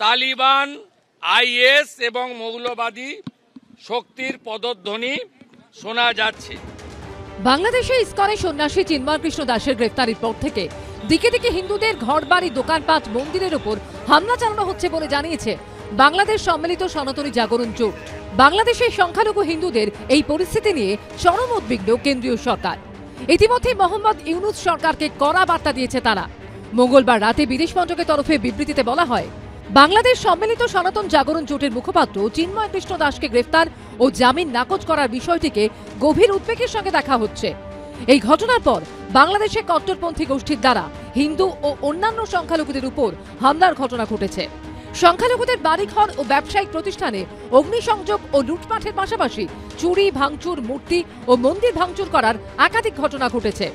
Taliban, is এবং মৌলবাদী শক্তির পদধ্বনি শোনা যাচ্ছে। বাংলাদেশে ইসকনে সন্ন্যাসী চিন্ময় কৃষ্ণ দাসের গ্রেফতারির পর থেকে দিকে দিকে হিন্দুদের ঘরবাড়ি, দোকানপাট, মন্দিরের উপর হামলা চালানো হচ্ছে বলে জানিয়েছে বাংলাদেশ সম্মিলিত সনাতনী জাগরণ জোট। বাংলাদেশের সংখ্যালঘু হিন্দুদের এই পরিস্থিতি নিয়ে চরম উদ্বিগ্ন কেন্দ্রীয় সরকার। ইতিমধ্যে মোহাম্মদ ইউনূস সরকারকে কড়া বার্তা দিয়েছে তারা। মঙ্গলবার রাতে বিদেশ মন্ত্রকের তরফে বিবৃতিতে বলা হয়, বাংলাদেশ সম্মিলিত সনাতন জাগরণ জোটের মুখপাত্র চিন্ময় কৃষ্ণ দাসকে গ্রেফতার ও জামিন নাকচ করার বিষয়টিকে গভীর উদ্বেগের সঙ্গে দেখা হচ্ছে। এই ঘটনার পর বাংলাদেশে কট্টরপন্থী গোষ্ঠীর দ্বারা হিন্দু ও অন্যান্য সংখ্যালঘুদের উপর হামলার ঘটনা ঘটেছে। সংখ্যালঘুদের বাড়িঘর ও ব্যবসায়িক প্রতিষ্ঠানে অগ্নিসংযোগ ও লুটপাটের পাশাপাশি চুরি, ভাঙচুর, মূর্তি ও মন্দির ভাঙচুর করার একাধিক ঘটনা ঘটেছে।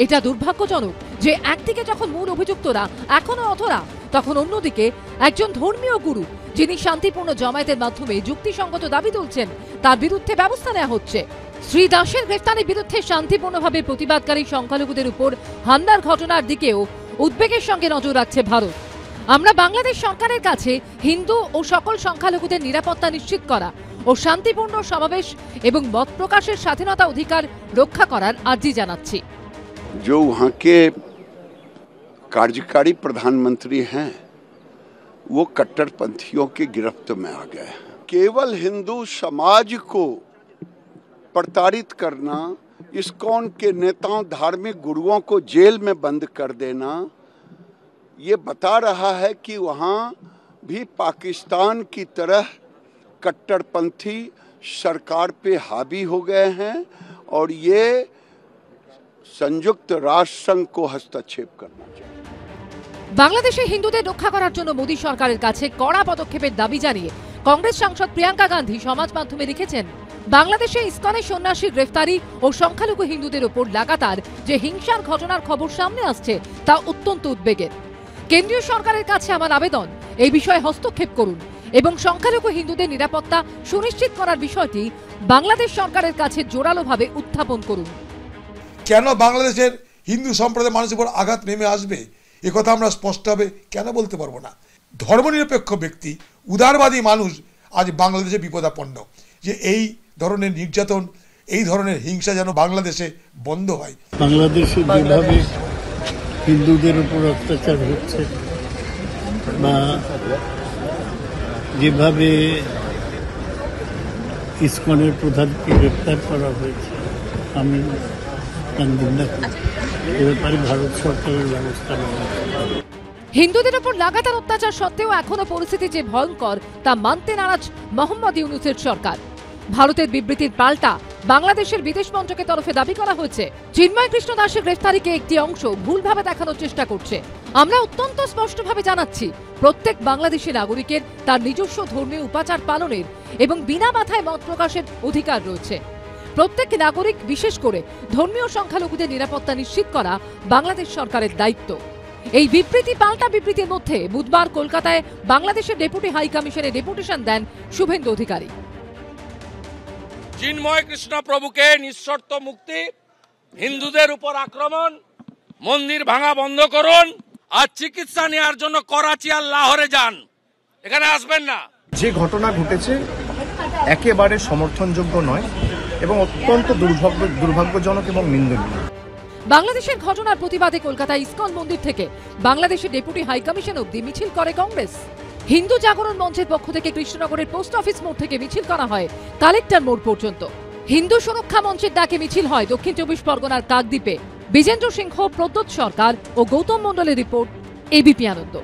এটা দুর্ভাগ্যজনক যে একদিকে যখন মূল অভিযুক্তরা এখনো অধরা, তখন অন্যদিকে একজন ধর্মীয় গুরু যিনি শান্তিপূর্ণ জমায়েতের মাধ্যমে যুক্তিসঙ্গত দাবি তুলছেন তার বিরুদ্ধে ব্যবস্থা নেওয়া হচ্ছে। শ্রী দাসের গ্রেফতারের বিরুদ্ধে শান্তিপূর্ণভাবে প্রতিবাদকারী সংখ্যালঘুদের উপর হামলার ঘটনার দিকেও উদ্বেগের সঙ্গে নজর রাখছে ভারত। আমরা বাংলাদেশ সরকারের কাছে হিন্দু ও সকল সংখ্যালঘুদের নিরাপত্তা নিশ্চিত করা ও শান্তিপূর্ণ সমাবেশ এবং মত প্রকাশের স্বাধীনতা অধিকার রক্ষা করার আর্জি জানাচ্ছি। जो वहाँ के कार्यकारी प्रधानमंत्री हैं वो कट्टरपंथियों की गिरफ्त में आ गए। केवल हिंदू समाज को प्रताड़ित करना, इस्कॉन के नेताओं, धार्मिक गुरुओं को जेल में बंद कर देना, ये बता रहा है कि वहाँ भी पाकिस्तान की तरह कट्टरपंथी सरकार पे हावी हो गए हैं और ये संयुक्त राष्ट्र संघ को हस्तक्षेप करना चाहिए। বাংলাদেশে হিন্দুদের রক্ষা করার জন্য মোদী সরকারের কাছে কড়া পদক্ষেপের দাবি জানিয়ে কংগ্রেস সাংসদ প্রিয়াঙ্কা গান্ধী সমাজ মাধ্যমে লিখেছেন, বাংলাদেশে ইসকনে সন্ন্যাসীর গ্রেফতারি ও সংখ্যালঘু হিন্দুদের উপর লাগাতার যে হিংসার ঘটনার খবর সামনে আসছে তা অত্যন্ত উদ্বেগের। কেন্দ্রীয় সরকারের কাছে আমার আবেদন, এই বিষয়ে হস্তক্ষেপ করুন এবং সংখ্যালঘু হিন্দুদের নিরাপত্তা সুনিশ্চিত করার বিষয়টি বাংলাদেশ সরকারের কাছে জোরালোভাবে উত্থাপন করুন। কেন বাংলাদেশের হিন্দু সম্প্রদায়ের মানুষের উপর আঘাত নেমে আসবে এ কথা আমরা স্পষ্টভাবে কেন বলতে পারবো না। ধর্মনিরপেক্ষ ব্যক্তি, উদারবাদী মানুষ আজ বাংলাদেশে বিপদাপন্ন। যে এই ধরনের নির্যাতন, এই ধরনের হিংসা যেন বাংলাদেশে বন্ধ হয়। বাংলাদেশে যেভাবে হিন্দুদের উপর অত্যাচার হচ্ছে বা যেভাবে ইসকনের প্রধানকে গ্রেপ্তার করা হয়েছে, আমি ভারত সরকারের ব্যবস্থা নেওয়া। হিন্দুদের উপর লাগাতার অত্যাচার সত্ত্বেও এখনো পরিস্থিতি যে ভয়ঙ্কর তা মানতে নারাজ মোহাম্মদ ইউনূসের সরকার। ভারতের বিবৃতির পাল্টা বাংলাদেশের বিদেশ মন্ত্রকের তরফে দাবি করা হয়েছে, চিন্ময় কৃষ্ণ দাসের গ্রেফতারিকে একটি অংশ ভুলভাবে দেখানোর চেষ্টা করছে। আমরা অত্যন্ত স্পষ্টভাবে জানাচ্ছি, প্রত্যেক বাংলাদেশি নাগরিকের তার নিজস্ব ধর্মীয় উপাচার পালনের এবং বিনা বাধায় মত প্রকাশের অধিকার রয়েছে। প্রত্যেক নাগরিক, বিশেষ করে ধর্মীয় সংখ্যালঘুদের নিরাপত্তা নিশ্চিত করা বাংলাদেশ সরকারের দায়িত্ব। এই বিবৃতি পাল্টা বিবৃতির মধ্যে বুধবার কলকাতায় বাংলাদেশের ডেপুটি হাই কমিশনে ডেপুটেশন দেন শুভেন্দু অধিকারী। চিন্ময় কৃষ্ণ প্রভুকে নিঃশর্ত মুক্তি, হিন্দুদের উপর আক্রমণ, মন্দির ভাঙা বন্ধ করুন, আর চিকিৎসা নেওয়ার জন্য করাচি আর লাহোরে যান, এখানে আসবেন না। যে ঘটনা ঘটেছে একেবারে সমর্থনযোগ্য নয় এবং অত্যন্ত দুর্ভাগ্যজনক এবং নিন্দনীয়। বাংলাদেশের ঘটনার প্রতিবাদে কলকাতায় ইসকন মন্দির থেকে বাংলাদেশের ডেপুটি হাই কমিশন অবধি মিছিল করে কংগ্রেস। হিন্দু জাগরণ মঞ্চের পক্ষ থেকে কৃষ্ণনগরের পোস্ট অফিস মোড় থেকে মিছিল করা হয় কালেক্টর মোড় পর্যন্ত। হিন্দু সুরক্ষা মঞ্চের ডাকে মিছিল হয় দক্ষিণ 24 পরগনার কাকদ্বীপে। বিজেন্দ্র সিংহ, প্রদ্যোৎ সরকার ও গৌতম মণ্ডলের রিপোর্ট, এবিপি আনন্দ।